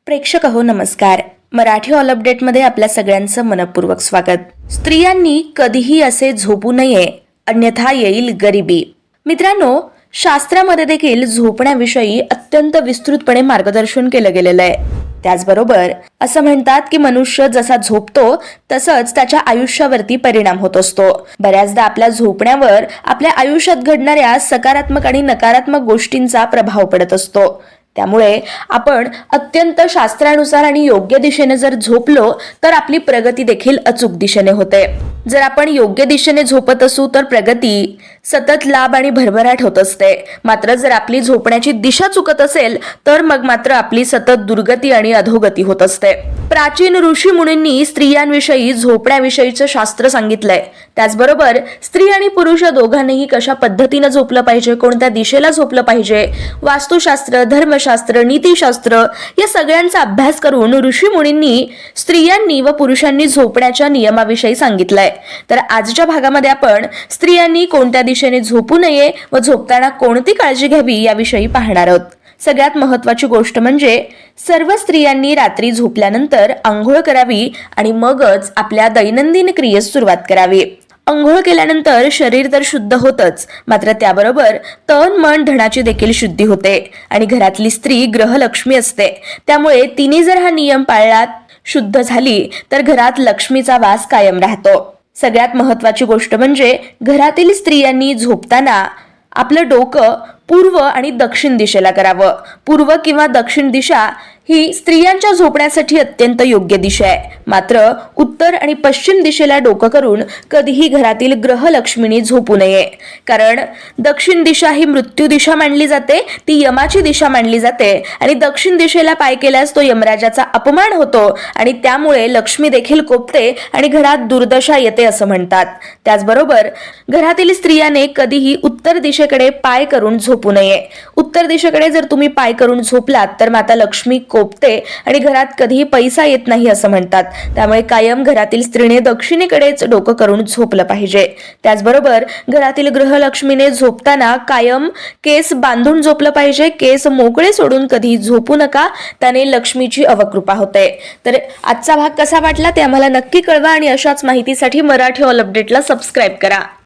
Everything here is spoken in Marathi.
प्रेक्षक हो नमस्कार. मराठी ऑल अपडेटमध्ये आपल्या सगळ्यांचं मनपूर्वक स्वागत. स्त्रियांनी कधीही असे झोपू नये, अन्यथा येईल गरिबी. मित्रांनो, शास्त्रामध्ये देखील झोपण्याविषयी अत्यंत विस्तृतपणे मार्गदर्शन केलं गेलेलं आहे. त्याचबरोबर असं म्हणतात की मनुष्य जसा झोपतो तसंच त्याच्या आयुष्यावरती परिणाम होत असतो. बऱ्याचदा आपल्या झोपण्यावर आपल्या आयुष्यात घडणाऱ्या सकारात्मक आणि नकारात्मक गोष्टींचा प्रभाव पडत असतो. त्यामुळे आपण अत्यंत शास्त्रानुसार आणि योग्य दिशेने जर झोपलो तर आपली प्रगती देखील अचूक दिशेने होते. जर आपण योग्य दिशेने झोपत असू तर प्रगती, सतत लाभ आणि भरभराट होत असते. मात्र जर आपली झोपण्याची दिशा चुकत असेल तर मग मात्र आपली सतत दुर्गती आणि अधोगती होत असते. प्राचीन ऋषी मुनींनी स्त्रियांविषयी झोपण्याविषयीचं शास्त्र सांगितलंय. त्याचबरोबर स्त्री आणि पुरुष दोघांनीही कशा पद्धतीने झोपलं पाहिजे, कोणत्या दिशेला झोपलं पाहिजे, वास्तुशास्त्र, धर्मशास्त्र, नीतिशास्त्र या सगळ्यांचा अभ्यास करून ऋषी मुनींनी स्त्रियांनी व पुरुषांनी झोपण्याच्या नियमाविषयी सांगितलंय. तर आजच्या भागामध्ये आपण स्त्रियांनी कोणत्या दिशेने झोपू नये व झोपताना कोणती काळजी घ्यावी याविषयी पाहणार आहोत. सगळ्यात महत्त्वाची गोष्ट म्हणजे सर्व स्त्रियांनी रात्री झोपल्यानंतर आंघोळ करावी आणि मगच आपल्या दैनंदिन क्रियेस सुरुवात करावी. आंघोळ केल्यानंतर शरीर तर शुद्ध होतच, मात्र त्याबरोबर तन मन धनाची देखील शुद्धी होते आणि घरातली स्त्री ग्रहलक्ष्मी असते. त्यामुळे तिने जर हा नियम पाळला, शुद्ध झाली तर घरात लक्ष्मीचा वास कायम राहतो. सगळ्यात महत्त्वाची गोष्ट म्हणजे घरातील स्त्रियांनी झोपताना आपलं डोकं पूर्व आणि दक्षिण दिशेला करावं. पूर्व किंवा दक्षिण दिशा ही स्त्रियांच्या झोपण्यासाठी अत्यंत योग्य दिशा आहे. मात्र उत्तर आणि पश्चिम दिशेला डोकं करून कधीही घरातील ग्रहलक्ष्मीने झोपू नये. कारण दक्षिण दिशा ही मृत्यू दिशा मानली जाते, ती यमाची दिशा मानली जाते आणि दक्षिण दिशेला पाय केल्यास तो यमराजाचा अपमान होतो आणि त्यामुळे लक्ष्मी देखील कोपते आणि घरात दुर्दशा येते असं म्हणतात. त्याचबरोबर घरातील स्त्रियाने कधीही उत्तर दिशेकडे पाय करून झोपू नये. उत्तर दिशेकडे जर तुम्ही पाय करून झोपलात तर माता लक्ष्मी कोपते आणि घरात कधीही पैसा येत नाही असं म्हणतात. त्यामुळे कायम घरातील स्त्रीने दक्षिणेकडेच डोकं करून झोपलं पाहिजे. त्याचबरोबर घरातील ग्रहलक्ष्मीने झोपताना कायम केस बांधून झोपलं पाहिजे. केस मोकळे सोडून कधी झोपू नका, त्याने लक्ष्मीची अवकृपा होते. तर आजचा भाग कसा वाटला ते आम्हाला नक्की कळवा आणि अशाच माहितीसाठी मराठी ऑल अपडेटला सबस्क्राईब करा.